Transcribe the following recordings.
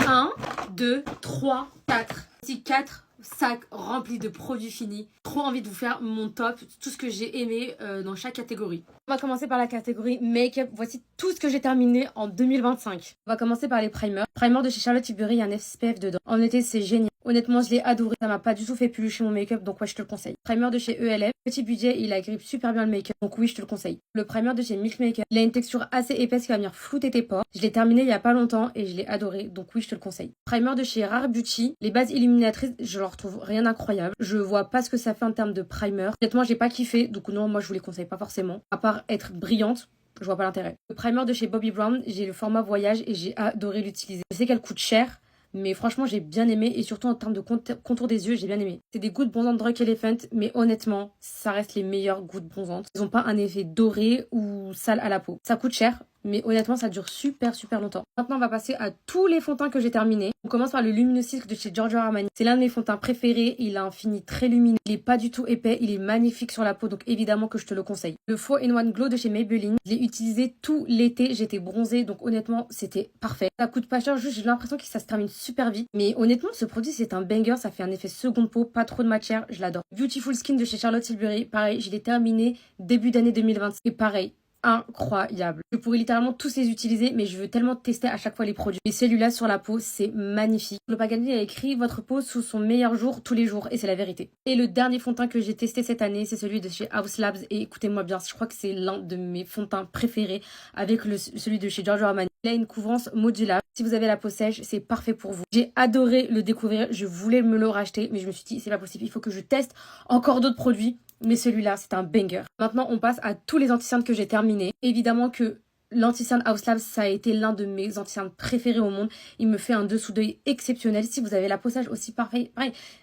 1, 2, 3, 4. Voici 4 sacs remplis de produits finis. Trop envie de vous faire mon top, tout ce que j'ai aimé dans chaque catégorie. On va commencer par la catégorie make-up. Voici tout ce que j'ai terminé en 2025. On va commencer par les primers. Primer de chez Charlotte Tilbury, il y a un SPF dedans. En été, c'est génial. Honnêtement, je l'ai adoré. Ça m'a pas du tout fait pelucher mon make-up, donc ouais, je te le conseille. Primer de chez ELF. Petit budget, il agrippe super bien le make-up, donc oui, je te le conseille. Le primer de chez Milk Makeup. Il a une texture assez épaisse qui va venir flouter tes pores. Je l'ai terminé il y a pas longtemps et je l'ai adoré, donc oui, je te le conseille. Primer de chez Rare Beauty. Les bases illuminatrices, je leur trouve rien d'incroyable. Je vois pas ce que ça fait en termes de primer. Honnêtement, j'ai pas kiffé, donc non, moi je vous les conseille pas forcément. À part être brillante, je vois pas l'intérêt. Le primer de chez Bobbi Brown, j'ai le format voyage et j'ai adoré l'utiliser. Je sais qu'elle coûte cher, mais franchement, j'ai bien aimé et surtout en termes de contour des yeux, j'ai bien aimé. C'est des gouttes bronzantes Drunk Elephant, mais honnêtement, ça reste les meilleures gouttes bronzantes. Ils ont pas un effet doré ou sale à la peau. Ça coûte cher, mais honnêtement, ça dure super longtemps. Maintenant, on va passer à tous les fonds de teint que j'ai terminés. On commence par le Luminous Silk de chez Giorgio Armani. C'est l'un de mes fonds de teint préférés. Il a un fini très lumineux. Il est pas du tout épais. Il est magnifique sur la peau, donc évidemment que je te le conseille. Le Faux in One Glow de chez Maybelline. Je l'ai utilisé tout l'été. J'étais bronzée, donc honnêtement, c'était parfait. Ça coûte pas cher, juste j'ai l'impression que ça se termine super vite. Mais honnêtement, ce produit, c'est un banger. Ça fait un effet seconde peau, pas trop de matière. Je l'adore. Beautiful Skin de chez Charlotte Tilbury. Pareil, je l'ai terminé début d'année 2020. Et pareil, incroyable. Je pourrais littéralement tous les utiliser, mais je veux tellement tester à chaque fois les produits. Et celui-là sur la peau, c'est magnifique. Le packaging a écrit votre peau sous son meilleur jour tous les jours, et c'est la vérité. Et le dernier fond de teint que j'ai testé cette année, c'est celui de chez House Labs, et écoutez-moi bien, je crois que c'est l'un de mes fonds de teint préférés avec celui de chez Giorgio Armani. Il a une couvrance modulable. Si vous avez la peau sèche, c'est parfait pour vous. J'ai adoré le découvrir, je voulais me le racheter, mais je me suis dit, c'est pas possible, il faut que je teste encore d'autres produits. Mais celui-là, c'est un banger. Maintenant, on passe à tous les anti-cernes que j'ai terminés. Évidemment que l'anti-cerne House Labs, ça a été l'un de mes anti-cernes préférés au monde. Il me fait un dessous d'œil exceptionnel. Si vous avez la peau sèche aussi, pareil,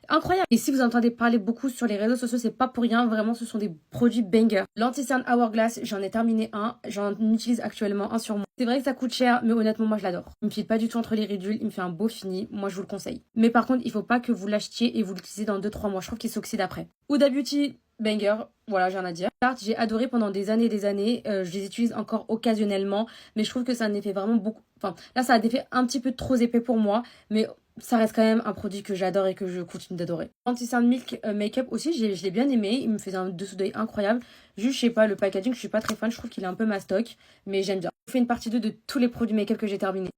incroyable. Et si vous entendez parler beaucoup sur les réseaux sociaux, c'est pas pour rien. Vraiment, ce sont des produits banger. L'anti-cerne Hourglass, j'en ai terminé un. J'en utilise actuellement un sur moi. C'est vrai que ça coûte cher, mais honnêtement, moi, je l'adore. Il me file pas du tout entre les ridules. Il me fait un beau fini. Moi, je vous le conseille. Mais par contre, il faut pas que vous l'achetiez et vous l'utilisez dans 2-3 mois. Je trouve qu'il s'oxyde après. Huda Beauty, banger, voilà, j'ai rien à dire. Tarte, j'ai adoré pendant des années et des années. Je les utilise encore occasionnellement, mais je trouve que ça a un effet vraiment beaucoup. Enfin, là, ça a un effet un petit peu trop épais pour moi, mais ça reste quand même un produit que j'adore et que je continue d'adorer. Anti-Cerne Milk Makeup aussi, je l'ai bien aimé. Il me faisait un dessous d'œil incroyable. Juste, je sais pas, le packaging, je suis pas très fan. Je trouve qu'il est un peu mastoc, mais j'aime bien. Je vous fais une partie 2 de tous les produits make-up que j'ai terminés.